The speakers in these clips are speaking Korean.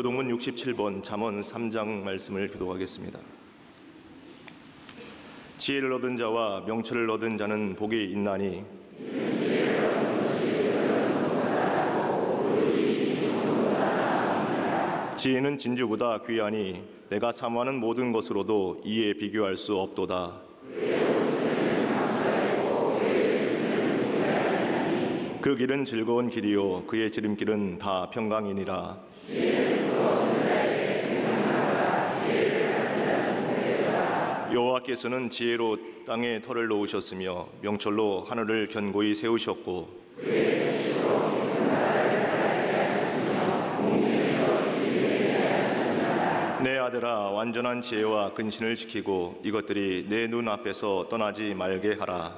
교동문 67번 잠언 3장 말씀을 교독하겠습니다. 지혜를 얻은 자와 명철을 얻은 자는 복이 있나니 지혜는 진주보다 귀하니 내가 사모하는 모든 것으로도 이에 비교할 수 없도다. 그 길은 즐거운 길이요 그의 지름길은 다 평강이니라. 여호와께서는 지혜로 땅에 터를 놓으셨으며 명철로 하늘을 견고히 세우셨고 내 아들아 완전한 지혜와 근신을 지키고 이것들이 내 눈 앞에서 떠나지 말게 하라.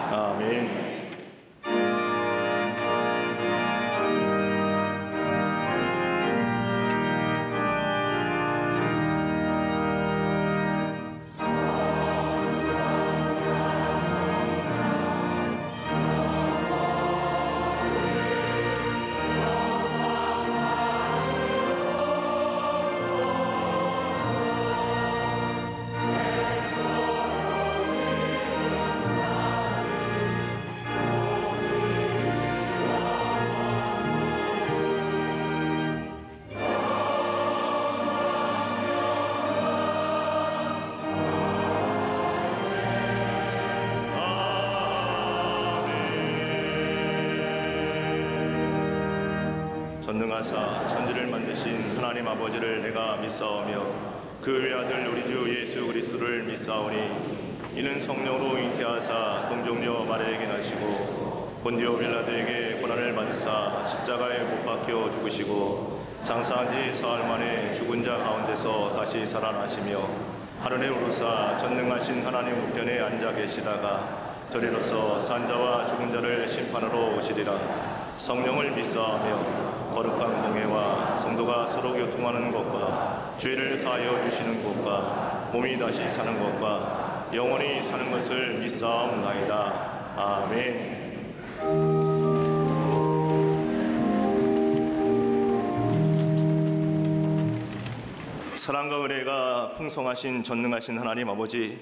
아멘. 전능하사 천지를 만드신 하나님 아버지를 내가 믿사오며 그 외아들 우리 주 예수 그리스도를 믿사오니 이는 성령으로 잉태하사 동정녀 마리아에게 나시고 본디오 빌라도에게 고난을 받으사 십자가에 못 박혀 죽으시고 장사한 지 사흘 만에 죽은 자 가운데서 다시 살아나시며 하늘에 오르사 전능하신 하나님 우편에 앉아 계시다가 저리로서 산자와 죽은 자를 심판하러 오시리라. 성령을 믿사오며 거룩한 공회와 성도가 서로 교통하는 것과 죄를 사하여 주시는 것과 몸이 다시 사는 것과 영원히 사는 것을 믿사옵나이다. 아멘. 사랑과 은혜가 풍성하신 전능하신 하나님 아버지,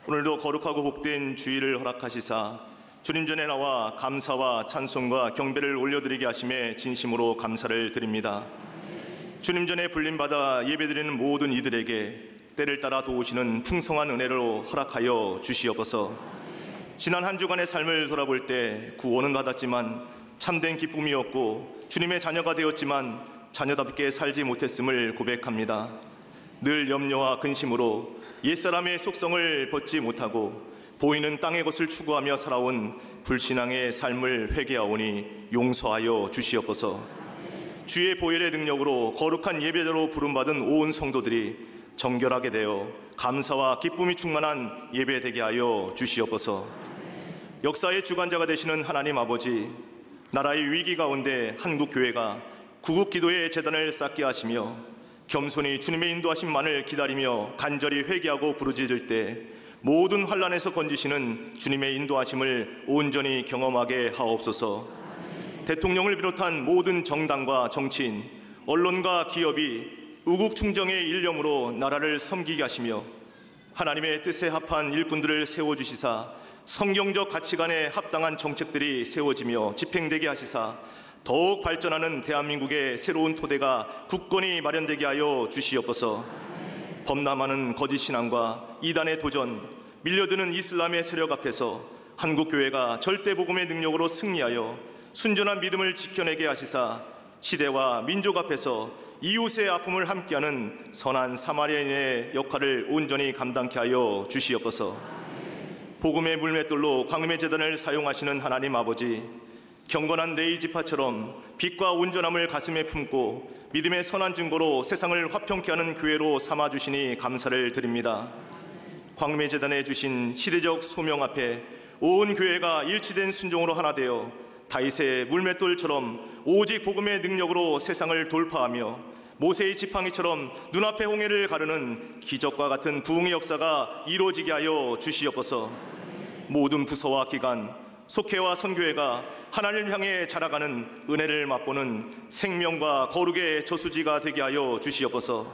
오늘도 거룩하고 복된 주일을 허락하시사 주님 전에 나와 감사와 찬송과 경배를 올려드리게 하심에 진심으로 감사를 드립니다. 주님 전에 불림받아 예배드리는 모든 이들에게 때를 따라 도우시는 풍성한 은혜로 허락하여 주시옵소서. 지난 한 주간의 삶을 돌아볼 때 구원은 받았지만 참된 기쁨이 없고 주님의 자녀가 되었지만 자녀답게 살지 못했음을 고백합니다. 늘 염려와 근심으로 옛사람의 속성을 벗지 못하고 보이는 땅의 것을 추구하며 살아온 불신앙의 삶을 회개하오니 용서하여 주시옵소서. 주의 보혈의 능력으로 거룩한 예배자로 부름받은 온 성도들이 정결하게 되어 감사와 기쁨이 충만한 예배 되게 하여 주시옵소서. 역사의 주관자가 되시는 하나님 아버지, 나라의 위기 가운데 한국교회가 구국기도의 재단을 쌓게 하시며 겸손히 주님의 인도하심만을 기다리며 간절히 회개하고 부르짖을 때 모든 환난에서 건지시는 주님의 인도하심을 온전히 경험하게 하옵소서. 대통령을 비롯한 모든 정당과 정치인, 언론과 기업이 우국충정의 일념으로 나라를 섬기게 하시며 하나님의 뜻에 합한 일꾼들을 세워주시사 성경적 가치관에 합당한 정책들이 세워지며 집행되게 하시사 더욱 발전하는 대한민국의 새로운 토대가 굳건히 마련되게 하여 주시옵소서. 범람하는 거짓 신앙과 이단의 도전, 밀려드는 이슬람의 세력 앞에서 한국교회가 절대복음의 능력으로 승리하여 순전한 믿음을 지켜내게 하시사 시대와 민족 앞에서 이웃의 아픔을 함께하는 선한 사마리아인의 역할을 온전히 감당케 하여 주시옵소서. 복음의 물맷돌로 광림의 재단을 사용하시는 하나님 아버지, 경건한 레위 지파처럼 빛과 온전함을 가슴에 품고 믿음의 선한 증거로 세상을 화평케 하는 교회로 삼아주시니 감사를 드립니다. 광림의 재단에 주신 시대적 소명 앞에 온 교회가 일치된 순종으로 하나 되어 다윗의 물맷돌처럼 오직 복음의 능력으로 세상을 돌파하며 모세의 지팡이처럼 눈앞의 홍해를 가르는 기적과 같은 부흥의 역사가 이루어지게 하여 주시옵소서. 모든 부서와 기관, 속회와 선교회가 하나님을 향해 자라가는 은혜를 맛보는 생명과 거룩의 저수지가 되게 하여 주시옵소서.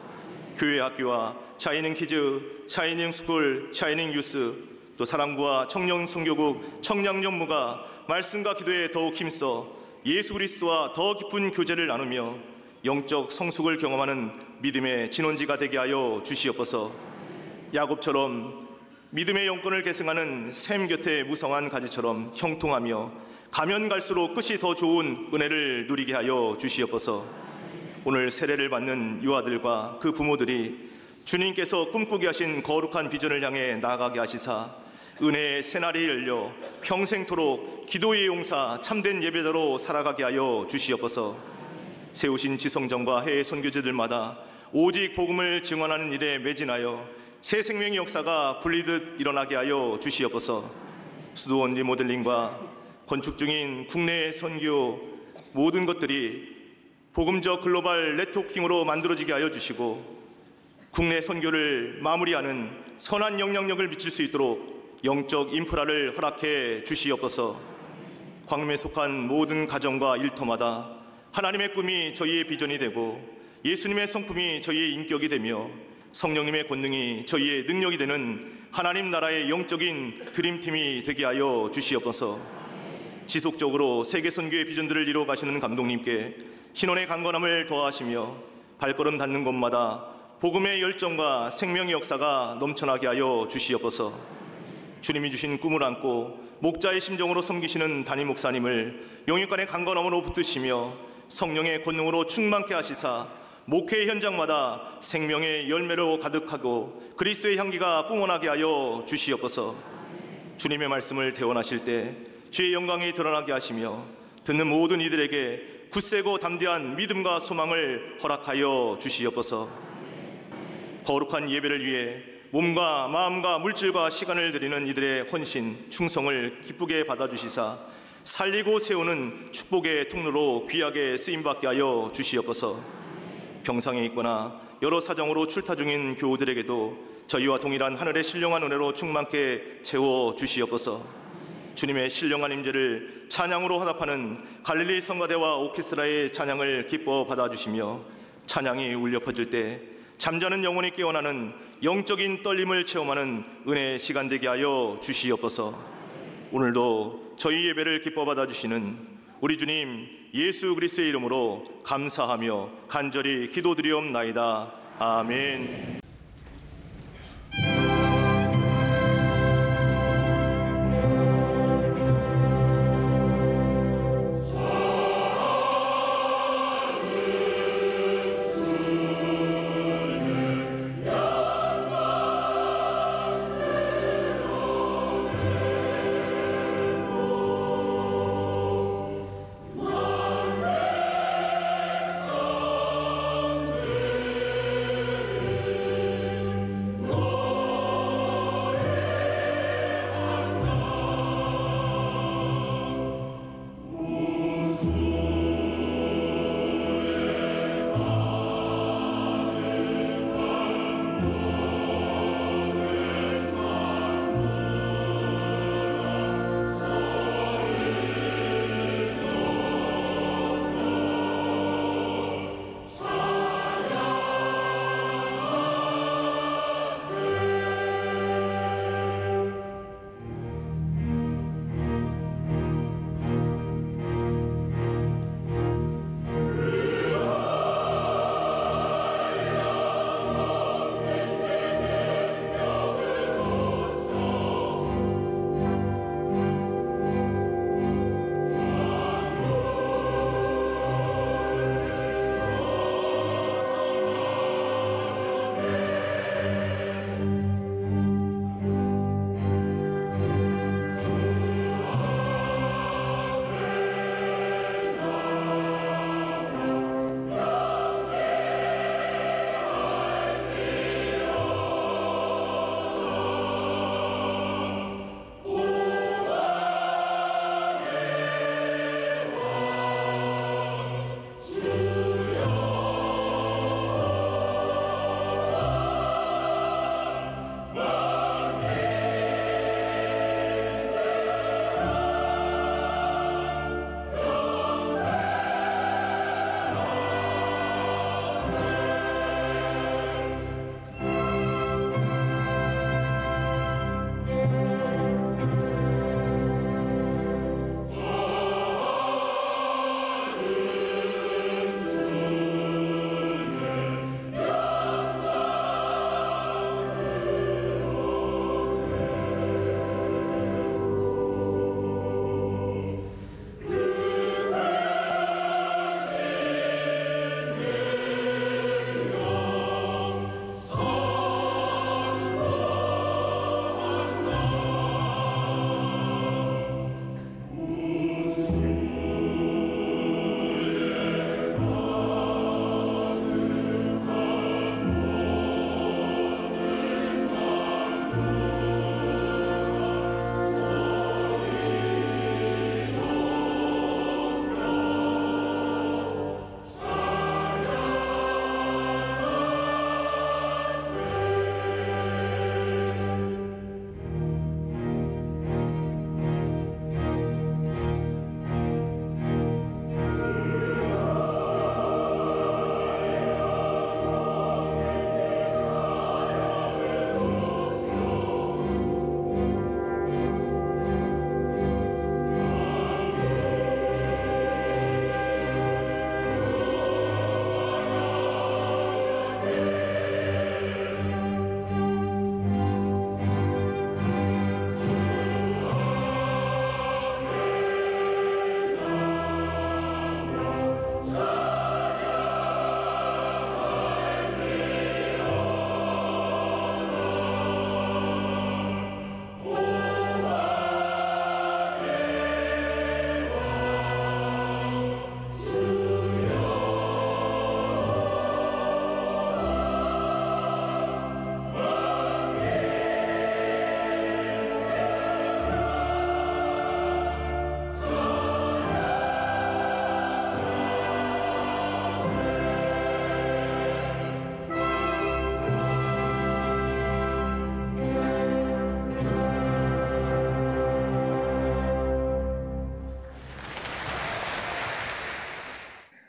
교회 학교와 샤이닝 키즈, 샤이닝 스쿨, 샤이닝 유스, 또 사랑부와 청년 선교국, 청량연무가 말씀과 기도에 더욱 힘써 예수 그리스도와 더 깊은 교제를 나누며 영적 성숙을 경험하는 믿음의 진원지가 되게 하여 주시옵소서. 야곱처럼 믿음의 영권을 계승하는 샘 곁에 무성한 가지처럼 형통하며 가면 갈수록 끝이 더 좋은 은혜를 누리게 하여 주시옵소서. 오늘 세례를 받는 유아들과 그 부모들이 주님께서 꿈꾸게 하신 거룩한 비전을 향해 나아가게 하시사 은혜의 새날이 열려 평생토록 기도의 용사 참된 예배자로 살아가게 하여 주시옵소서. 세우신 지성전과 해외 선교지들마다 오직 복음을 증언하는 일에 매진하여 새 생명의 역사가 불리듯 일어나게 하여 주시옵소서. 수도원 리모델링과 건축 중인 국내 선교 모든 것들이 복음적 글로벌 네트워킹으로 만들어지게 하여 주시고 국내 선교를 마무리하는 선한 영향력을 미칠 수 있도록 영적 인프라를 허락해 주시옵소서. 광명에 속한 모든 가정과 일터마다 하나님의 꿈이 저희의 비전이 되고 예수님의 성품이 저희의 인격이 되며 성령님의 권능이 저희의 능력이 되는 하나님 나라의 영적인 드림팀이 되게 하여 주시옵소서. 지속적으로 세계 선교의 비전들을 이루어 가시는 감독님께 신원의 강건함을 더하시며 발걸음 닿는 곳마다 복음의 열정과 생명의 역사가 넘쳐나게 하여 주시옵소서. 주님이 주신 꿈을 안고 목자의 심정으로 섬기시는 담임 목사님을 영육간의 강건함으로 붙드시며 성령의 권능으로 충만케 하시사 목회 현장마다 생명의 열매로 가득하고 그리스도의 향기가 뿜어나게 하여 주시옵소서. 주님의 말씀을 대원하실 때 주의 영광이 드러나게 하시며 듣는 모든 이들에게 굳세고 담대한 믿음과 소망을 허락하여 주시옵소서. 거룩한 예배를 위해 몸과 마음과 물질과 시간을 드리는 이들의 헌신, 충성을 기쁘게 받아주시사 살리고 세우는 축복의 통로로 귀하게 쓰임받게 하여 주시옵소서. 병상에 있거나 여러 사정으로 출타 중인 교우들에게도 저희와 동일한 하늘의 신령한 은혜로 충만케 채워 주시옵소서. 주님의 신령한 임재를 찬양으로 화답하는 갈릴리 성가대와 오케스트라의 찬양을 기뻐 받아주시며 찬양이 울려 퍼질 때 잠자는 영혼이 깨어나는 영적인 떨림을 체험하는 은혜의 시간 되게 하여 주시옵소서. 오늘도 저희 예배를 기뻐 받아주시는 우리 주님 예수 그리스도의 이름으로 감사하며 간절히 기도드리옵나이다. 아멘.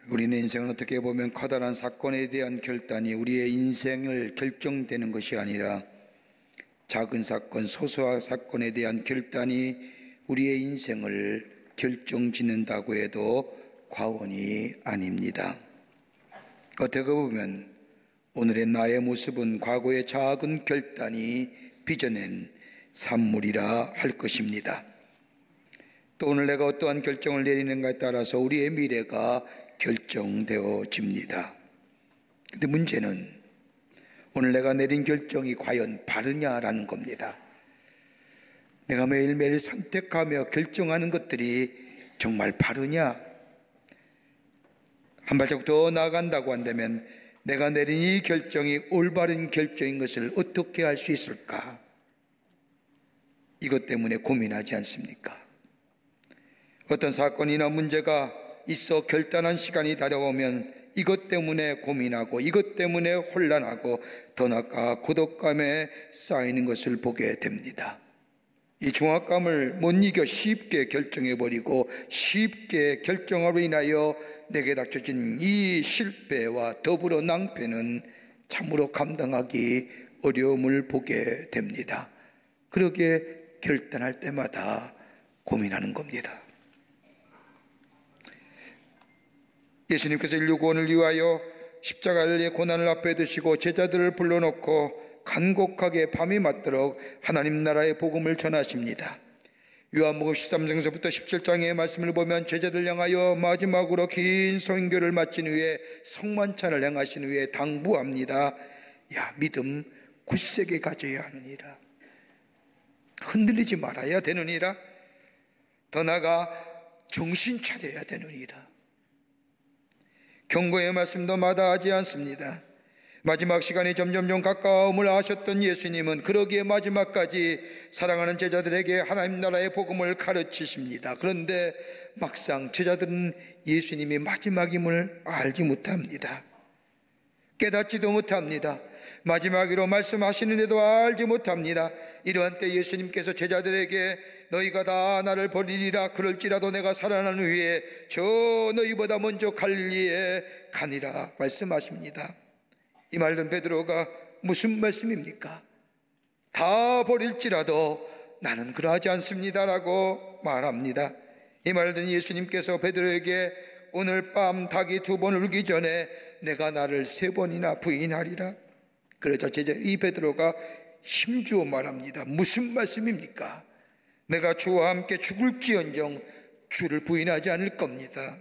우리는 인생은 어떻게 보면 커다란 사건에 대한 결단이 우리의 인생을 결정되는 것이 아니라 작은 사건, 소소한 사건에 대한 결단이 우리의 인생을 결정짓는다고 해도 과언이 아닙니다. 어떻게 보면 오늘의 나의 모습은 과거의 작은 결단이 빚어낸 산물이라 할 것입니다. 또 오늘 내가 어떠한 결정을 내리는가에 따라서 우리의 미래가 결정되어집니다. 근데 문제는 오늘 내가 내린 결정이 과연 바르냐라는 겁니다. 내가 매일매일 선택하며 결정하는 것들이 정말 바르냐? 한 발자국 더 나아간다고 한다면 내가 내린 이 결정이 올바른 결정인 것을 어떻게 알 수 있을까? 이것 때문에 고민하지 않습니까? 어떤 사건이나 문제가 있어 결단한 시간이 다가오면 이것 때문에 고민하고 이것 때문에 혼란하고 더 나아가 고독감에 쌓이는 것을 보게 됩니다. 이 중압감을 못 이겨 쉽게 결정해버리고 쉽게 결정으로 인하여 내게 닥쳐진 이 실패와 더불어 낭패는 참으로 감당하기 어려움을 보게 됩니다. 그렇게 결단할 때마다 고민하는 겁니다. 예수님께서 인류 구원을 위하여 십자가의 고난을 앞에 두시고 제자들을 불러놓고 간곡하게 밤이 맞도록 하나님 나라의 복음을 전하십니다. 요한복음 13장서부터 17장의 말씀을 보면 제자들 향하여 마지막으로 긴 선교를 마친 후에 성만찬을 행하신 후에 당부합니다. 야, 믿음 굳세게 가져야 하느니라. 흔들리지 말아야 되느니라. 더 나아가 정신 차려야 되느니라. 경고의 말씀도 마다하지 않습니다. 마지막 시간이 점점점 가까움을 아셨던 예수님은 그러기에 마지막까지 사랑하는 제자들에게 하나님 나라의 복음을 가르치십니다. 그런데 막상 제자들은 예수님이 마지막임을 알지 못합니다. 깨닫지도 못합니다. 마지막으로 말씀하시는데도 알지 못합니다. 이러한 때 예수님께서 제자들에게 너희가 다 나를 버리리라. 그럴지라도 내가 살아난 후에 저 너희보다 먼저 갈릴리에 가니라 말씀하십니다. 이 말은 베드로가 무슨 말씀입니까? 다 버릴지라도 나는 그러하지 않습니다라고 말합니다. 이 말을 듣는 예수님께서 베드로에게 오늘 밤 닭이 2번 울기 전에 내가 나를 3번이나 부인하리라. 그래서 이 베드로가 힘주어 말합니다. 무슨 말씀입니까? 내가 주와 함께 죽을지언정 주를 부인하지 않을 겁니다.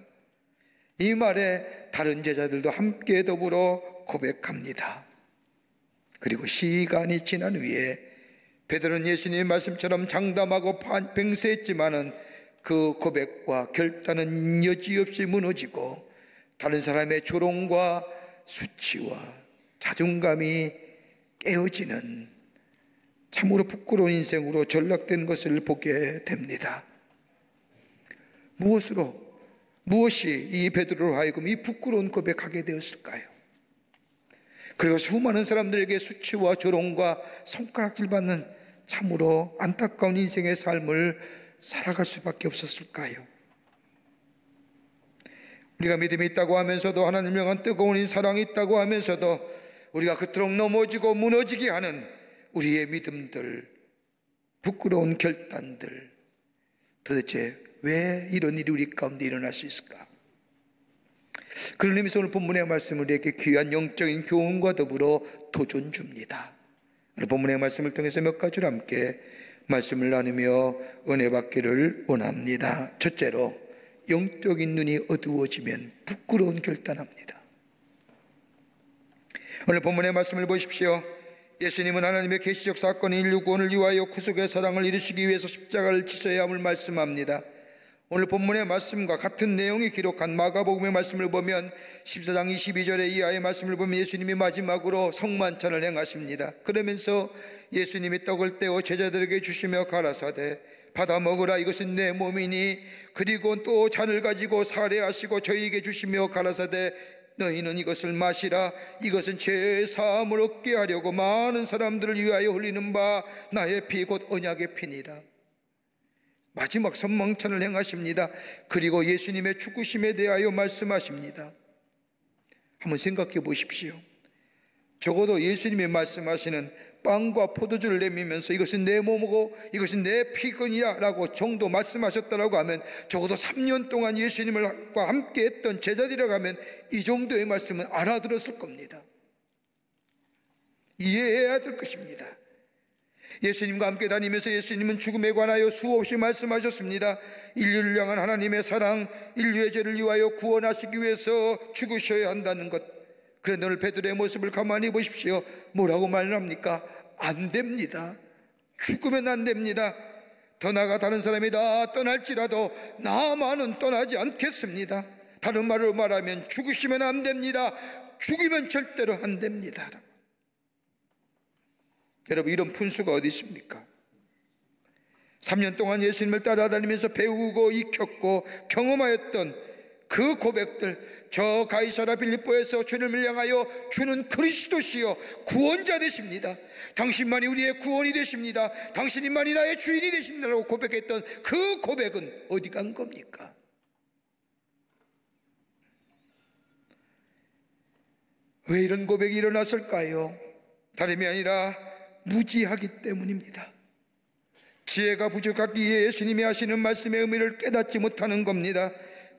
이 말에 다른 제자들도 함께 더불어 고백합니다. 그리고 시간이 지난 후에 베드로는 예수님의 말씀처럼 장담하고 맹세했지만은 그 고백과 결단은 여지없이 무너지고 다른 사람의 조롱과 수치와 자존감이 깨어지는 참으로 부끄러운 인생으로 전락된 것을 보게 됩니다. 무엇이 이 베드로로 하여금 이 부끄러운 고백하게 되었을까요? 그리고 수많은 사람들에게 수치와 조롱과 손가락질 받는 참으로 안타까운 인생의 삶을 살아갈 수밖에 없었을까요? 우리가 믿음이 있다고 하면서도 하나님을 향한 뜨거운 사랑이 있다고 하면서도 우리가 그토록 넘어지고 무너지게 하는 우리의 믿음들, 부끄러운 결단들, 도대체 왜 이런 일이 우리 가운데 일어날 수 있을까? 그런 의미에서 오늘 본문의 말씀을 우리에게 귀한 영적인 교훈과 더불어 도전 줍니다. 오늘 본문의 말씀을 통해서 몇 가지로 함께 말씀을 나누며 은혜 받기를 원합니다. 첫째로, 영적인 눈이 어두워지면 부끄러운 결단합니다. 오늘 본문의 말씀을 보십시오. 예수님은 하나님의 계시적 사건 인류 구원을 위하여 구속의 사랑을 이루시기 위해서 십자가를 지셔야 함을 말씀합니다. 오늘 본문의 말씀과 같은 내용이 기록한 마가복음의 말씀을 보면 14장 22절의 이하의 말씀을 보면 예수님이 마지막으로 성만찬을 행하십니다. 그러면서 예수님이 떡을 떼어 제자들에게 주시며 가라사대 받아 먹으라 이것은 내 몸이니, 그리고 또 잔을 가지고 사례하시고 저희에게 주시며 가라사대 너희는 이것을 마시라. 이것은 죄 사함을 얻게 하려고 많은 사람들을 위하여 흘리는 바 나의 피 곧 언약의 피니라. 마지막 선망찬을 행하십니다. 그리고 예수님의 죽으심에 대하여 말씀하십니다. 한번 생각해 보십시오. 적어도 예수님이 말씀하시는 빵과 포도주를 내밀면서 이것은 내 몸이고 이것은 내 피근이야 라고 정도 말씀하셨다고 하면, 적어도 3년 동안 예수님과 함께 했던 제자들이라고 하면 이 정도의 말씀은 알아들었을 겁니다. 이해해야 될 것입니다. 예수님과 함께 다니면서 예수님은 죽음에 관하여 수없이 말씀하셨습니다. 인류를 향한 하나님의 사랑, 인류의 죄를 위하여 구원하시기 위해서 죽으셔야 한다는 것. 그런데 오늘 베드로의 모습을 가만히 보십시오. 뭐라고 말을 합니까? 안 됩니다. 죽으면 안 됩니다. 더 나아가 다른 사람이 다 떠날지라도 나만은 떠나지 않겠습니다. 다른 말로 말하면 죽으시면 안 됩니다. 죽이면 절대로 안 됩니다. 여러분, 이런 분수가 어디 있습니까? 3년 동안 예수님을 따라다니면서 배우고 익혔고 경험하였던 그 고백들, 저 가이사라 빌립보에서 주님을 향하여 주는 그리스도시요 구원자 되십니다, 당신만이 우리의 구원이 되십니다, 당신만이 나의 주인이 되십니다라고 고백했던 그 고백은 어디 간 겁니까? 왜 이런 고백이 일어났을까요? 다름이 아니라 무지하기 때문입니다. 지혜가 부족하기에 예수님이 하시는 말씀의 의미를 깨닫지 못하는 겁니다.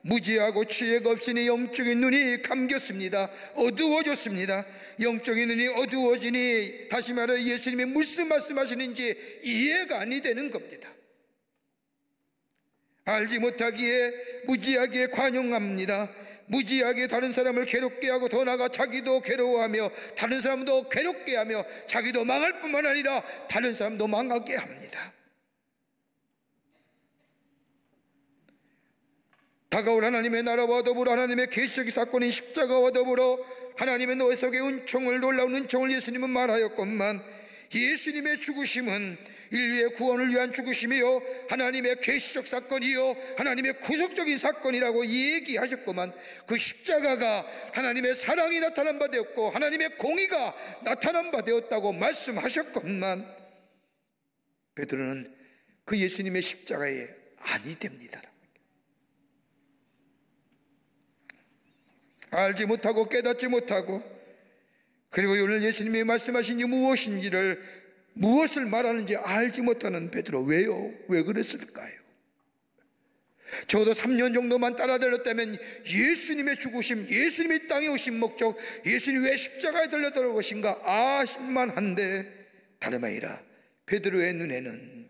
무지하고 지혜가 없으니 영적인 눈이 감겼습니다. 어두워졌습니다. 영적인 눈이 어두워지니 다시 말해 예수님이 무슨 말씀하시는지 이해가 안 되는 겁니다. 알지 못하기에 무지하게 관용합니다. 무지하게 다른 사람을 괴롭게 하고 더 나아가 자기도 괴로워하며 다른 사람도 괴롭게 하며 자기도 망할 뿐만 아니라 다른 사람도 망하게 합니다. 다가올 하나님의 나라와 더불어 하나님의 계시의 사건인 십자가와 더불어 하나님의 노예 속의 은총을, 놀라운 은총을 예수님은 말하였건만, 예수님의 죽으심은 인류의 구원을 위한 죽으심이요 하나님의 계시적 사건이요 하나님의 구속적인 사건이라고 얘기하셨구만. 그 십자가가 하나님의 사랑이 나타난 바 되었고 하나님의 공의가 나타난 바 되었다고 말씀하셨건만, 베드로는 그 예수님의 십자가에 아니 됩니다. 알지 못하고 깨닫지 못하고, 그리고 오늘 예수님이 말씀하신 게 무엇을 말하는지 알지 못하는 베드로, 왜요? 왜 그랬을까요? 적어도 3년 정도만 따라다녔다면 예수님의 죽으심, 예수님이 땅에 오신 목적, 예수님이 왜 십자가에 달려들어온 것인가 아실만 한데, 다름 아니라 베드로의 눈에는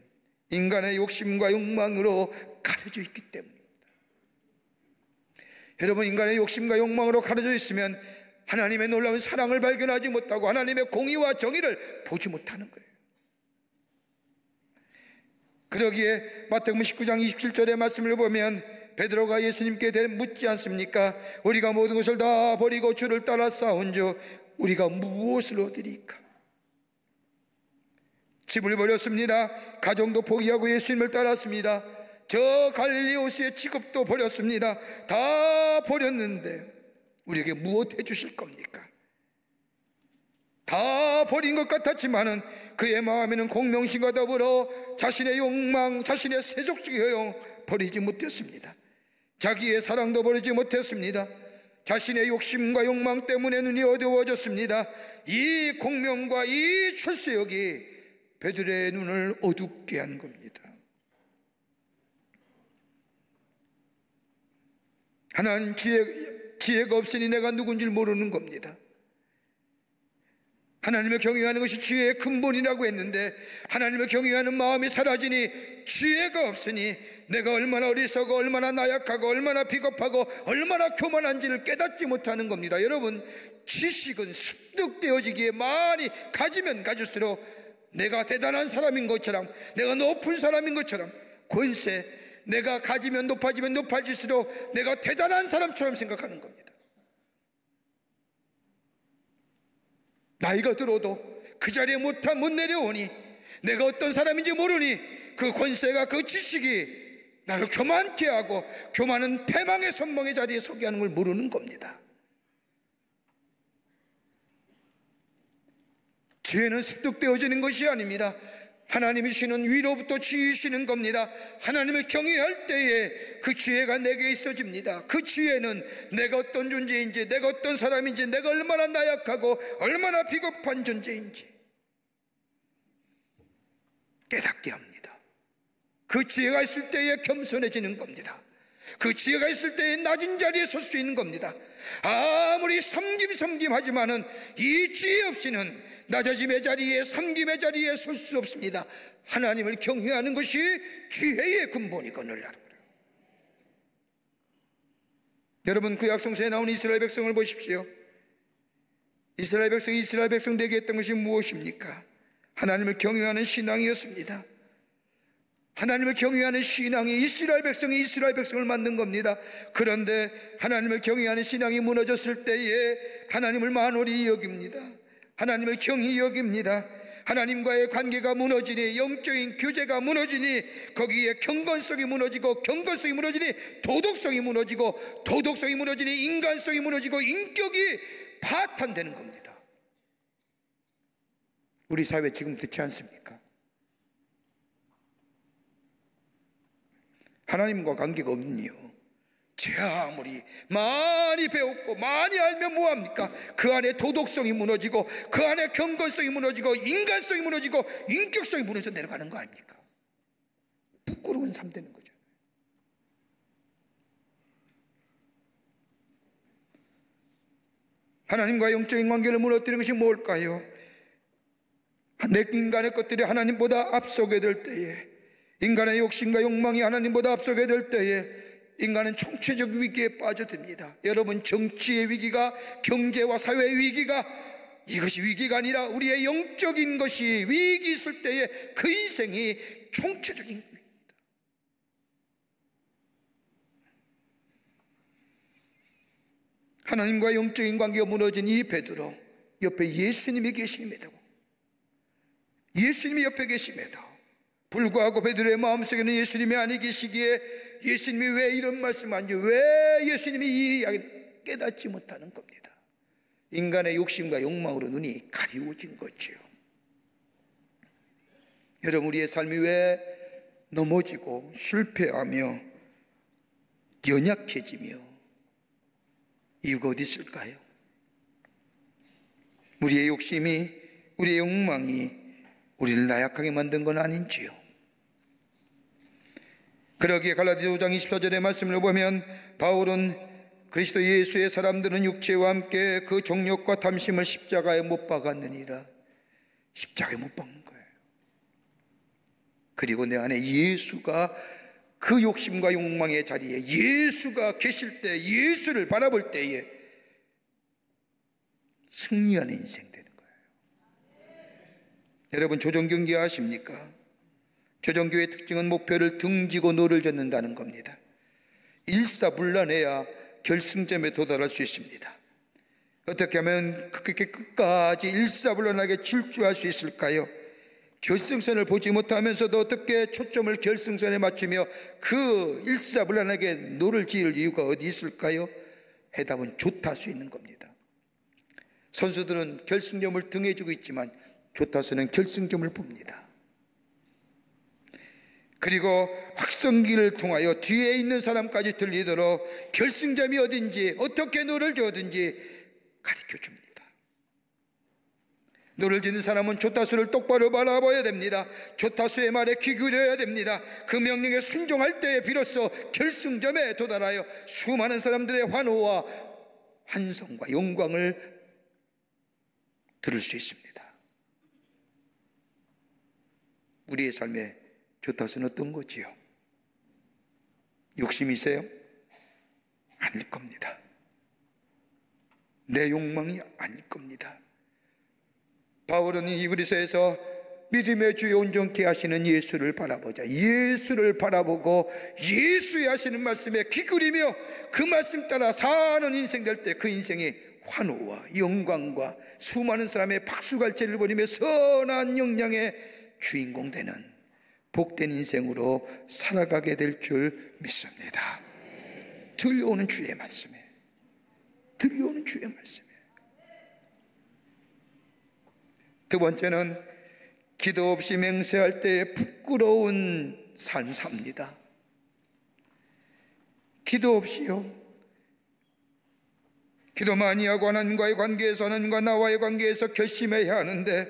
인간의 욕심과 욕망으로 가려져 있기 때문입니다. 여러분, 인간의 욕심과 욕망으로 가려져 있으면 하나님의 놀라운 사랑을 발견하지 못하고 하나님의 공의와 정의를 보지 못하는 거예요. 그러기에 마태복음 19장 27절의 말씀을 보면 베드로가 예수님께 묻지 않습니까? 우리가 모든 것을 다 버리고 주를 따라 싸운즉 우리가 무엇을 얻으리까? 집을 버렸습니다. 가정도 포기하고 예수님을 따랐습니다. 저 갈릴리 호수의 직업도 버렸습니다. 다 버렸는데 우리에게 무엇 해주실 겁니까? 다 버린 것 같았지만은 그의 마음에는 공명심과 더불어 자신의 욕망, 자신의 세속적 효용 버리지 못했습니다. 자기의 사랑도 버리지 못했습니다. 자신의 욕심과 욕망 때문에 눈이 어두워졌습니다. 이 공명과 이 철새역이 베드로의 눈을 어둡게 한 겁니다. 하나님 지혜가 없으니 내가 누군지 모르는 겁니다. 하나님을 경외하는 것이 지혜의 근본이라고 했는데 하나님을 경외하는 마음이 사라지니 지혜가 없으니 내가 얼마나 어리석고 얼마나 나약하고 얼마나 비겁하고 얼마나 교만한지를 깨닫지 못하는 겁니다. 여러분, 지식은 습득되어지기에 많이 가지면 가질수록 내가 대단한 사람인 것처럼, 내가 높은 사람인 것처럼, 권세, 내가 가지면 높아지면 높아질수록 내가 대단한 사람처럼 생각하는 겁니다. 나이가 들어도 그 자리에 못 내려오니, 내가 어떤 사람인지 모르니 그 권세가, 그 지식이 나를 교만케 하고, 교만은 패망의 선망의 자리에 서게 하는 걸 모르는 겁니다. 지혜는 습득되어지는 것이 아닙니다. 하나님이 주시는 위로부터 지으시는 겁니다. 하나님을 경외할 때에 그 지혜가 내게 있어집니다. 그 지혜는 내가 어떤 존재인지, 내가 어떤 사람인지, 내가 얼마나 나약하고 얼마나 비겁한 존재인지 깨닫게 합니다. 그 지혜가 있을 때에 겸손해지는 겁니다. 그 지혜가 있을 때에 낮은 자리에 설 수 있는 겁니다. 아무리 섬김하지만은 이 지혜 없이는 낮아짐의 자리에, 섬김의 자리에 설 수 없습니다. 하나님을 경외하는 것이 지혜의 근본이거늘 알아버려요. 여러분, 구약 성서에 나온 이스라엘 백성을 보십시오. 이스라엘 백성 되게 했던 것이 무엇입니까? 하나님을 경외하는 신앙이었습니다. 하나님을 경외하는 신앙이 이스라엘 백성을 만든 겁니다. 그런데 하나님을 경외하는 신앙이 무너졌을 때에 하나님을 만홀히 여깁니다. 하나님을 경히 여깁니다. 하나님과의 관계가 무너지니, 영적인 교제가 무너지니, 거기에 경건성이 무너지고, 경건성이 무너지니 도덕성이 무너지고, 도덕성이 무너지니 인간성이 무너지고, 인격이 파탄되는 겁니다. 우리 사회 지금 그렇지 않습니까? 하나님과 관계가 없는 이유, 제가 아무리 많이 배웠고 많이 알면 뭐합니까? 그 안에 도덕성이 무너지고, 그 안에 경건성이 무너지고, 인간성이 무너지고, 인격성이 무너져 내려가는 거 아닙니까? 부끄러운 삶 되는 거죠. 하나님과 영적인 관계를 무너뜨리는 것이 뭘까요? 내 인간의 것들이 하나님보다 앞서게 될 때에, 인간의 욕심과 욕망이 하나님보다 앞서게 될 때에 인간은 총체적 위기에 빠져듭니다. 여러분, 정치의 위기가, 경제와 사회의 위기가, 이것이 위기가 아니라 우리의 영적인 것이 위기 있을 때에 그 인생이 총체적인 위기입니다. 하나님과 영적인 관계가 무너진 이 베드로 옆에 예수님이 계십니다. 예수님이 옆에 계십니다. 불구하고 베드로의 마음속에는 예수님이 아니 계시기에 예수님이 왜 이런 말씀하는지, 왜 예수님이 이 이야기를 깨닫지 못하는 겁니다. 인간의 욕심과 욕망으로 눈이 가리워진 거죠. 여러분, 우리의 삶이 왜 넘어지고 실패하며 연약해지며 이유가 어디 있을까요? 우리의 욕심이, 우리의 욕망이 우리를 나약하게 만든 건 아닌지요? 그러기에 갈라디아 5장 24절의 말씀을 보면 바울은 그리스도 예수의 사람들은 육체와 함께 그 정욕과 탐심을 십자가에 못 박았느니라. 십자가에 못 박는 거예요. 그리고 내 안에 예수가, 그 욕심과 욕망의 자리에 예수가 계실 때, 예수를 바라볼 때에 승리하는 인생 되는 거예요. 여러분, 조정경기 아십니까? 조정교의 특징은 목표를 등지고 노를 젓는다는 겁니다. 일사불란해야 결승점에 도달할 수 있습니다. 어떻게 하면 그렇게 끝까지 일사불란하게 질주할 수 있을까요? 결승선을 보지 못하면서도 어떻게 초점을 결승선에 맞추며 그 일사불란하게 노를 지을 이유가 어디 있을까요? 해답은 조타수 있는 겁니다. 선수들은 결승점을 등에 주고 있지만 조타수는 결승점을 봅니다. 그리고 확성기를 통하여 뒤에 있는 사람까지 들리도록 결승점이 어딘지, 어떻게 노를 저든지 가르쳐 줍니다. 노를 짓는 사람은 조타수를 똑바로 바라봐야 됩니다. 조타수의 말에 귀 기울여야 됩니다. 그 명령에 순종할 때에 비로소 결승점에 도달하여 수많은 사람들의 환호와 환성과 영광을 들을 수 있습니다. 우리의 삶에 조타수는 어떤 거지요? 욕심이세요? 아닐 겁니다. 내 욕망이 아닐 겁니다. 바울은 히브리서에서 믿음의 주여 온전케 하시는 예수를 바라보자, 예수를 바라보고 예수의 하시는 말씀에 귀 기울이며 그 말씀 따라 사는 인생 될 때 그 인생이 환호와 영광과 수많은 사람의 박수갈채를 벌이며 선한 영향의 주인공 되는 복된 인생으로 살아가게 될 줄 믿습니다. 들려오는 주의 말씀에, 들려오는 주의 말씀에. 두 번째는 기도 없이 맹세할 때에 부끄러운 삶 삽니다. 기도 없이요. 기도 많이 하고 하나님과의 관계에서, 하나님과 나와의 관계에서 결심해야 하는데,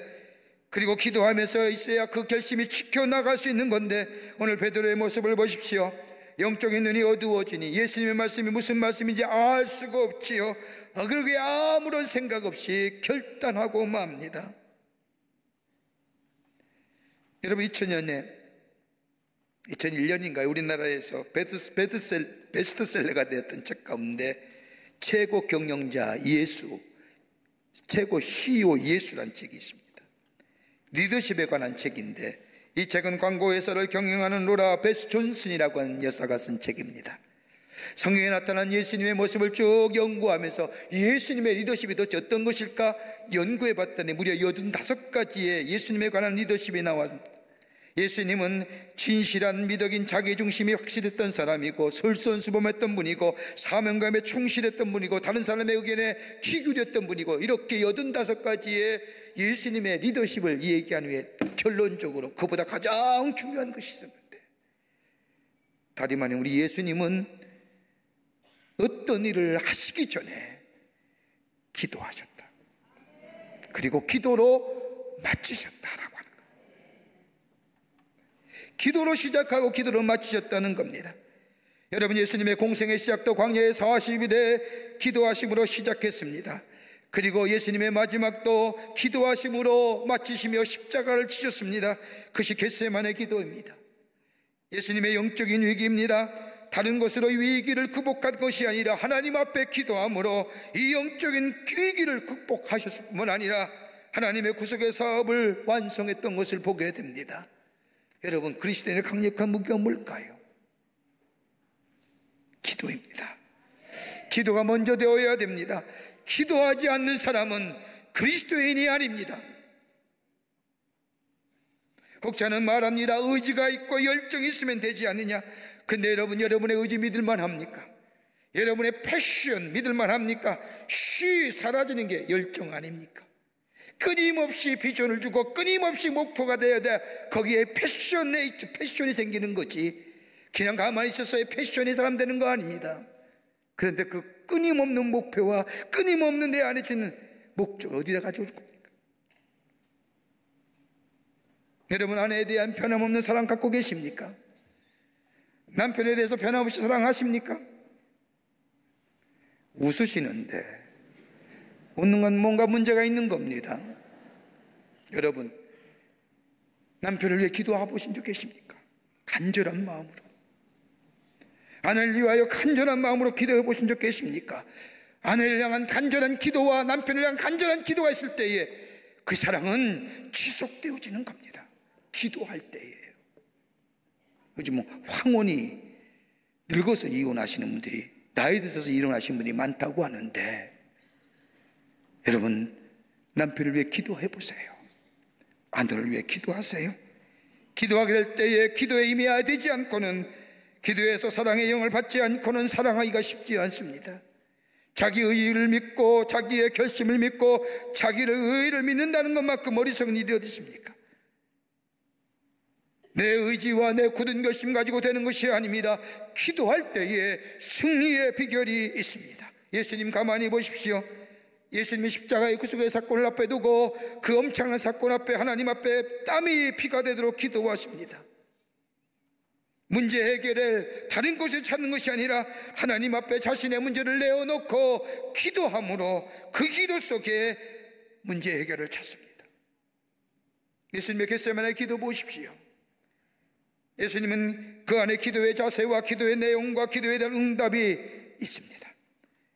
그리고 기도하면서 있어야 그 결심이 지켜나갈 수 있는 건데, 오늘 베드로의 모습을 보십시오. 영적인 눈이 어두워지니 예수님의 말씀이 무슨 말씀인지 알 수가 없지요. 그러기에 아무런 생각 없이 결단하고 맙니다. 여러분, 2001년인가요? 우리나라에서 베스트셀러가 되었던 책 가운데 최고 경영자 예수, 최고 CEO 예수란 책이 있습니다. 리더십에 관한 책인데, 이 책은 광고회사를 경영하는 로라 베스 존슨이라고 하는 여사가 쓴 책입니다. 성경에 나타난 예수님의 모습을 쭉 연구하면서 예수님의 리더십이 도대체 어떤 것일까 연구해 봤더니 무려 85가지의 예수님에 관한 리더십이 나왔습니다. 예수님은 진실한 미덕인 자기중심이 확실했던 사람이고, 솔선수범했던 분이고, 사명감에 충실했던 분이고, 다른 사람의 의견에 귀 기울였던 분이고, 이렇게 85가지의 예수님의 리더십을 얘기한 후에 결론적으로 그보다 가장 중요한 것이 있었는데, 다름 아닌 우리 예수님은 어떤 일을 하시기 전에 기도하셨다. 그리고 기도로 마치셨다라고 하는 거예요. 기도로 시작하고 기도로 마치셨다는 겁니다. 여러분, 예수님의 공생의 시작도 광야의 40일에 기도하심으로 시작했습니다. 그리고 예수님의 마지막도 기도하심으로 마치시며 십자가를 지셨습니다. 그것이 겟세마네 기도입니다. 예수님의 영적인 위기입니다. 다른 것으로 위기를 극복한 것이 아니라 하나님 앞에 기도함으로 이 영적인 위기를 극복하셨을 뿐만 아니라 하나님의 구속의 사업을 완성했던 것을 보게 됩니다. 여러분, 그리스도인의 강력한 무기가 뭘까요? 기도입니다. 기도가 먼저 되어야 됩니다. 기도하지 않는 사람은 그리스도인이 아닙니다. 혹자는 말합니다. 의지가 있고 열정이 있으면 되지 않느냐. 근데 여러분, 여러분의 의지 믿을만 합니까? 여러분의 패션 믿을만 합니까? 쉬 사라지는 게 열정 아닙니까? 끊임없이 비전을 주고 끊임없이 목표가 되어야 돼. 거기에 패션이 생기는 거지. 그냥 가만히 있었어야 패션이 사람 되는 거 아닙니다. 그런데 그 끊임없는 목표와 끊임없는 내 안에 주는 목적을 어디다 가져올 겁니까? 여러분, 아내에 대한 변함없는 사랑 갖고 계십니까? 남편에 대해서 변함없이 사랑하십니까? 웃으시는데 웃는 건 뭔가 문제가 있는 겁니다. 여러분, 남편을 위해 기도해 보신 적 계십니까? 간절한 마음으로, 아내를 위하여 간절한 마음으로 기도해 보신 적 계십니까? 아내를 향한 간절한 기도와 남편을 향한 간절한 기도가 있을 때에 그 사랑은 지속되어지는 겁니다. 기도할 때예요. 요즘 황혼이 늙어서 이혼하시는 분들이, 나이 드셔서 이혼하시는 분이 많다고 하는데, 여러분, 남편을 위해 기도해 보세요. 아내를 위해 기도하세요. 기도하게 될 때에 기도에 임해야 되지 않고는, 기도에서 사랑의 영을 받지 않고는 사랑하기가 쉽지 않습니다. 자기 의의를 믿고 자기의 결심을 믿고 자기를 의의를 믿는다는 것만큼 어리석은 일이 어디 있습니까? 내 의지와 내 굳은 결심 가지고 되는 것이 아닙니다. 기도할 때에 승리의 비결이 있습니다. 예수님 가만히 보십시오. 예수님이 십자가의 구속의 사건을 앞에 두고 그 엄청난 사건 앞에 하나님 앞에 땀이 피가 되도록 기도하십니다. 문제 해결을 다른 곳에 찾는 것이 아니라 하나님 앞에 자신의 문제를 내어놓고 기도함으로 그 기도 속에 문제 해결을 찾습니다. 예수님의 겟세마네 기도 보십시오. 예수님은 그 안에 기도의 자세와 기도의 내용과 기도에 대한 응답이 있습니다.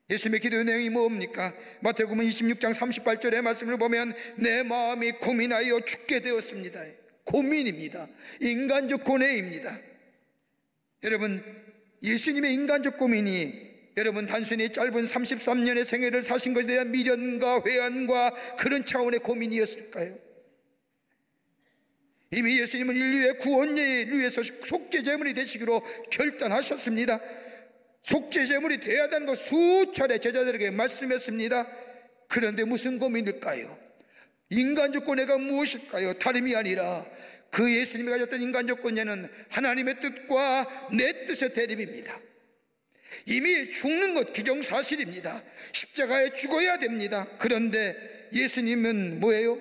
예수님의 기도의 내용이 뭡니까? 마태복음 26장 38절의 말씀을 보면 내 마음이 고민하여 죽게 되었습니다. 고민입니다. 인간적 고뇌입니다. 여러분, 예수님의 인간적 고민이 여러분 단순히 짧은 33년의 생애를 사신 것에 대한 미련과 회한과 그런 차원의 고민이었을까요? 이미 예수님은 인류의 구원을 위해서 속죄제물이 되시기로 결단하셨습니다. 속죄제물이 되어야 한다는 것 수차례 제자들에게 말씀했습니다. 그런데 무슨 고민일까요? 인간 조건애가 무엇일까요? 다름이 아니라 그 예수님이 가졌던 인간 조건에는 하나님의 뜻과 내 뜻의 대립입니다. 이미 죽는 것 기정사실입니다. 십자가에 죽어야 됩니다. 그런데 예수님은 뭐예요?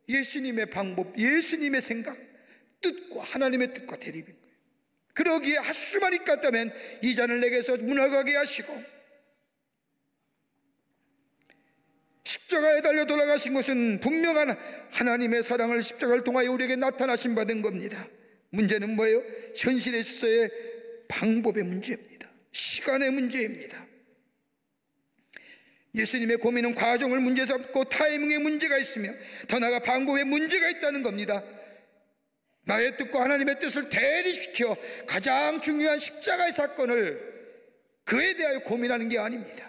예수님의 방법, 예수님의 생각, 뜻과 하나님의 뜻과 대립인 거예요. 그러기에 핫수만이 같다면 이 잔을 내게서 무너가게 하시고, 십자가에 달려 돌아가신 것은 분명한 하나님의 사랑을 십자가를 통하여 우리에게 나타나신 받은 겁니다. 문제는 뭐예요? 현실에 있어서의 방법의 문제입니다. 시간의 문제입니다. 예수님의 고민은 과정을 문제 삼고 타이밍에 문제가 있으며 더 나아가 방법에 문제가 있다는 겁니다. 나의 뜻과 하나님의 뜻을 대립시켜 가장 중요한 십자가의 사건을 그에 대하여 고민하는 게 아닙니다.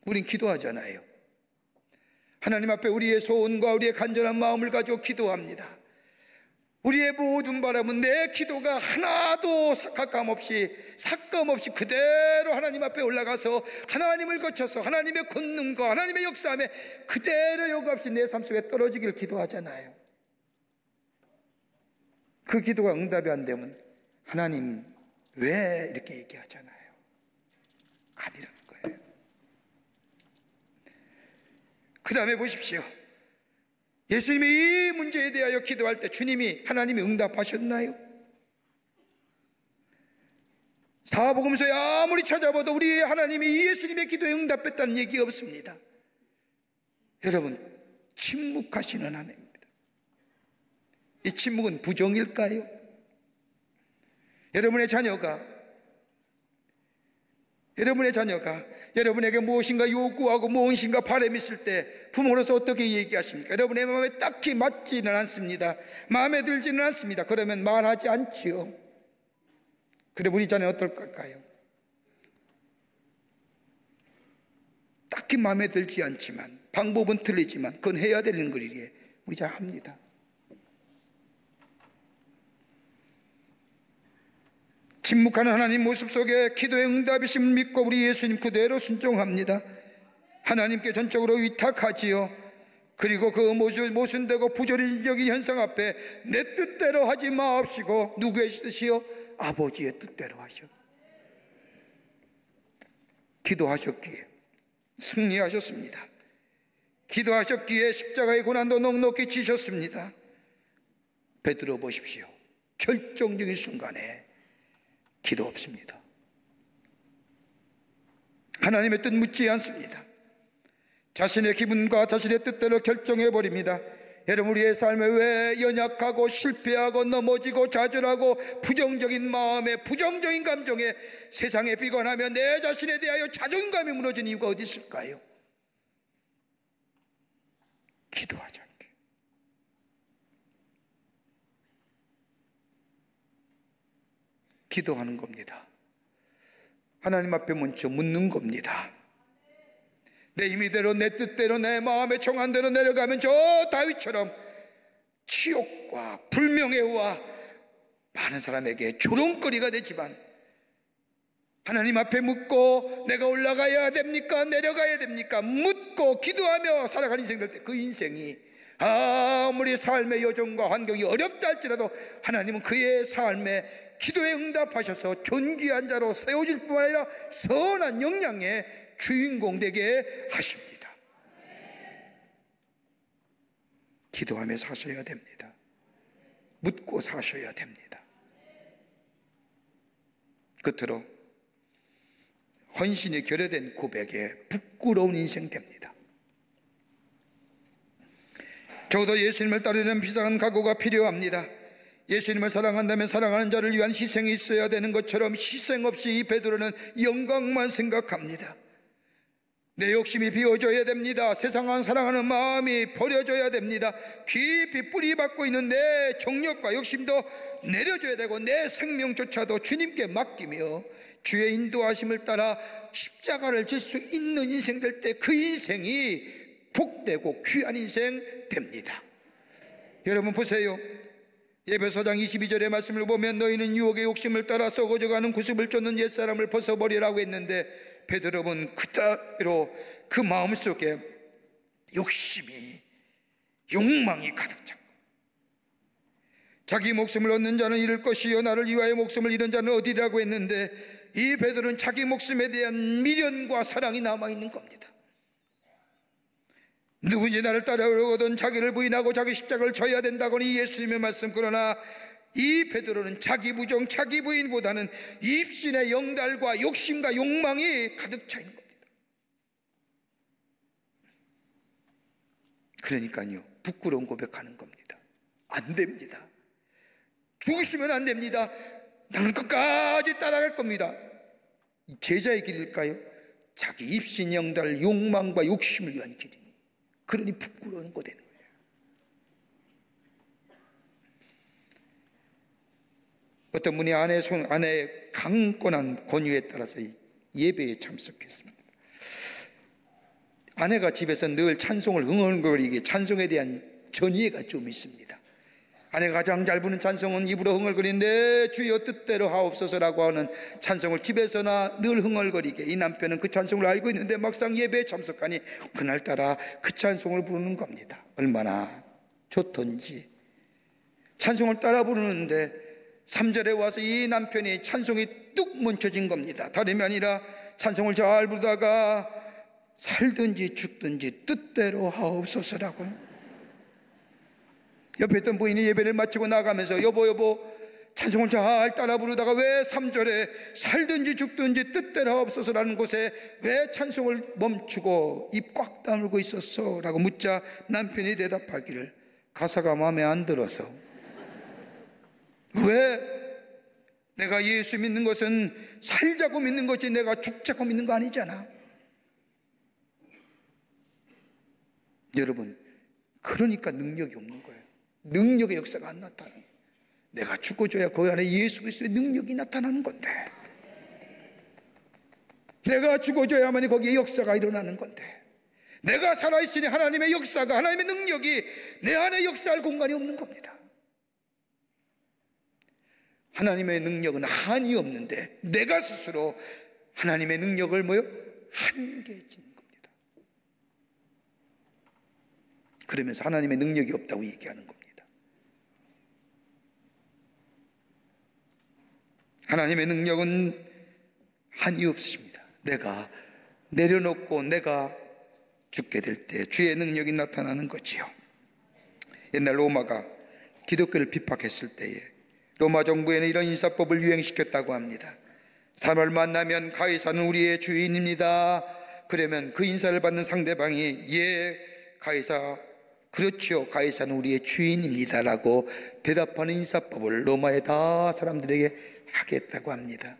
우린 기도하잖아요. 하나님 앞에 우리의 소원과 우리의 간절한 마음을 가지고 기도합니다. 우리의 모든 바람은 내 기도가 하나도 삭감 없이 그대로 하나님 앞에 올라가서 하나님을 거쳐서 하나님의 권능과 하나님의 역사함에 그대로 요구 없이 내 삶 속에 떨어지길 기도하잖아요. 그 기도가 응답이 안 되면 하나님 왜 이렇게 얘기하잖아요. 아니라는 거예요. 그 다음에 보십시오. 예수님이 이 문제에 대하여 기도할 때 하나님이 응답하셨나요? 사복음서에 아무리 찾아봐도 우리 하나님이 예수님의 기도에 응답했다는 얘기 없습니다. 여러분, 침묵하시는 하나님입니다. 이 침묵은 부정일까요? 여러분의 자녀가 여러분에게 무엇인가 요구하고 무엇인가 바람이 있을 때 부모로서 어떻게 얘기하십니까? 여러분의 마음에 딱히 맞지는 않습니다. 마음에 들지는 않습니다. 그러면 말하지 않지요. 그래 우리 자녀는 어떨까요? 딱히 마음에 들지 않지만 방법은 틀리지만 그건 해야 되는 거리에 우리 잘 합니다. 침묵하는 하나님 모습 속에 기도의 응답이심을 믿고 우리 예수님 그대로 순종합니다. 하나님께 전적으로 위탁하지요. 그리고 그 모순되고 부조리적인 현상 앞에 내 뜻대로 하지 마옵시고 누구의 뜻이요? 아버지의 뜻대로 하셔. 기도하셨기에 승리하셨습니다. 기도하셨기에 십자가의 고난도 넉넉히 지셨습니다. 베드로 보십시오. 결정적인 순간에 기도 없습니다. 하나님의 뜻 묻지 않습니다. 자신의 기분과 자신의 뜻대로 결정해버립니다. 여러분, 우리의 삶에 왜 연약하고 실패하고 넘어지고 좌절하고 부정적인 마음에 부정적인 감정에 세상에 비관하며 내 자신에 대하여 자존감이 무너진 이유가 어디 있을까요? 기도하지 않게. 기도하는 겁니다. 하나님 앞에 먼저 묻는 겁니다. 내 힘이대로 내 뜻대로 내 마음에 정한 대로 내려가면 저 다윗처럼 치욕과 불명예와 많은 사람에게 조롱거리가 되지만 하나님 앞에 묻고 내가 올라가야 됩니까? 내려가야 됩니까? 묻고 기도하며 살아가는 인생 될 때 그 인생이 아무리 삶의 여정과 환경이 어렵다 할지라도 하나님은 그의 삶에 기도에 응답하셔서 존귀한 자로 세워질 뿐만 아니라 선한 영향의 주인공 되게 하십니다. 기도하며 사셔야 됩니다. 묻고 사셔야 됩니다. 끝으로 헌신이 결여된 고백에 부끄러운 인생 됩니다. 적어도 예수님을 따르는 비상한 각오가 필요합니다. 예수님을 사랑한다면 사랑하는 자를 위한 희생이 있어야 되는 것처럼 희생 없이 이 베드로는 영광만 생각합니다. 내 욕심이 비워져야 됩니다. 세상을 사랑하는 마음이 버려져야 됩니다. 깊이 뿌리 박고 있는 내 정욕과 욕심도 내려줘야 되고 내 생명조차도 주님께 맡기며 주의 인도하심을 따라 십자가를 질 수 있는 인생 될 때 그 인생이 복되고 귀한 인생 됩니다. 여러분 보세요. 에베소장 22절의 말씀을 보면 너희는 유혹의 욕심을 따라 썩어져가는 구습을 쫓는 옛사람을 벗어버리라고 했는데 베드로는 그대로 그 마음속에 욕심이, 욕망이 가득 찬 겁니다. 자기 목숨을 얻는 자는 잃을 것이요 나를 위하여 목숨을 잃은 자는 얻으리라고 했는데, 이 베드로는 자기 목숨에 대한 미련과 사랑이 남아있는 겁니다. 누구든지 나를 따르거든 자기를 부인하고 자기 십자가를 져야 된다고는 예수님의 말씀. 그러나 이 베드로는 자기 부정, 자기 부인보다는 입신의 영달과 욕심과 욕망이 가득 차 있는 겁니다. 그러니까요, 부끄러운 고백하는 겁니다. 안 됩니다. 죽으시면 안 됩니다. 나는 끝까지 따라갈 겁니다. 제자의 길일까요? 자기 입신 영달, 욕망과 욕심을 위한 길이. 그러니 부끄러운 거 되는 거예요. 어떤 분이 아내의 강권한 권유에 따라서 예배에 참석했습니다. 아내가 집에서 늘 찬송을 흥얼거리게, 찬송에 대한 전이해가 좀 있습니다. 아내가 가장 잘 부르는 찬송은 입으로 흥얼거리는데 주여 뜻대로 하옵소서라고 하는 찬송을 집에서나 늘 흥얼거리게, 이 남편은 그 찬송을 알고 있는데 막상 예배에 참석하니 그날따라 그 찬송을 부르는 겁니다. 얼마나 좋던지. 찬송을 따라 부르는데 3절에 와서 이 남편이 찬송이 뚝 멈춰진 겁니다. 다름이 아니라 찬송을 잘 부르다가 살든지 죽든지 뜻대로 하옵소서라고. 옆에 있던 부인이 예배를 마치고 나가면서 여보 찬송을 잘 따라 부르다가 왜 3절에 살든지 죽든지 뜻대로 하옵소서라는 곳에 왜 찬송을 멈추고 입 꽉 다물고 있었어? 라고 묻자 남편이 대답하기를, 가사가 마음에 안 들어서. 왜? 내가 예수 믿는 것은 살자고 믿는 거지 내가 죽자고 믿는 거 아니잖아. 여러분, 그러니까 능력이 없는 거예요. 능력의 역사가 안 나타나는 거예요. 내가 죽어줘야 그 안에 예수 그리스도의 능력이 나타나는 건데, 내가 죽어줘야만이 거기에 역사가 일어나는 건데, 내가 살아있으니 하나님의 역사가, 하나님의 능력이 내 안에 역사할 공간이 없는 겁니다. 하나님의 능력은 한이 없는데 내가 스스로 하나님의 능력을 한계해지는 겁니다. 그러면서 하나님의 능력이 없다고 얘기하는 겁니다. 하나님의 능력은 한이 없으십니다. 내가 내려놓고 내가 죽게 될 때 주의 능력이 나타나는 거지요. 옛날 로마가 기독교를 핍박했을 때에 로마 정부에는 이런 인사법을 유행시켰다고 합니다. 사람을 만나면 가이사는 우리의 주인입니다. 그러면 그 인사를 받는 상대방이 예, 가이사, 그렇죠, 가이사는 우리의 주인입니다 라고 대답하는 인사법을 로마의 다 사람들에게 하겠다고 합니다.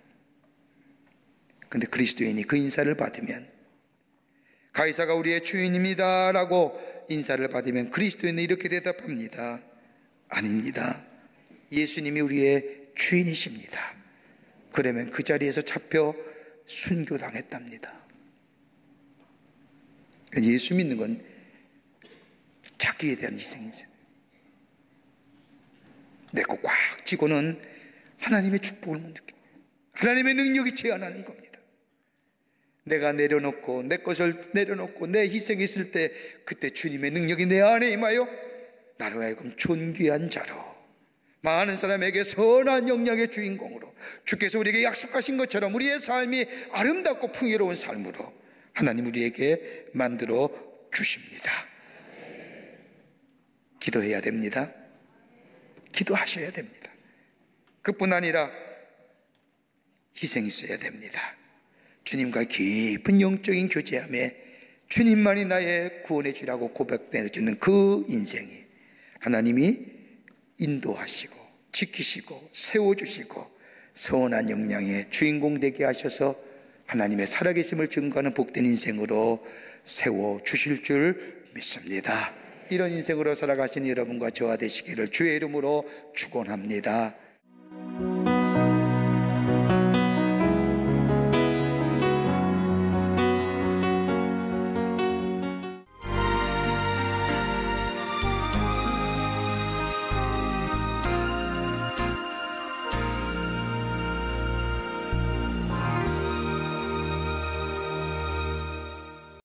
그런데 그리스도인이 그 인사를 받으면, 가이사가 우리의 주인입니다 라고 인사를 받으면 그리스도인은 이렇게 대답합니다. 아닙니다. 예수님이 우리의 주인이십니다. 그러면 그 자리에서 잡혀 순교당했답니다. 예수 믿는 건 자기에 대한 희생이죠. 내 거 꽉 쥐고는 하나님의 축복을 못 느끼고 하나님의 능력이 제한하는 겁니다. 내가 내려놓고 내 것을 내려놓고 내 희생이 있을 때 그때 주님의 능력이 내 안에 임하여 나로 하여금 존귀한 자로, 많은 사람에게 선한 영향의 주인공으로, 주께서 우리에게 약속하신 것처럼 우리의 삶이 아름답고 풍요로운 삶으로 하나님 우리에게 만들어 주십니다. 기도해야 됩니다. 기도하셔야 됩니다. 그뿐 아니라 희생이 있어야 됩니다. 주님과 깊은 영적인 교제함에 주님만이 나의 구원의 주라고 고백되어지는 그 인생이 하나님이 인도하시고 지키시고 세워주시고 선한 영향의 주인공 되게 하셔서 하나님의 살아계심을 증거하는 복된 인생으로 세워주실 줄 믿습니다. 이런 인생으로 살아가신 여러분과 저와 되시기를 주의 이름으로 축원합니다.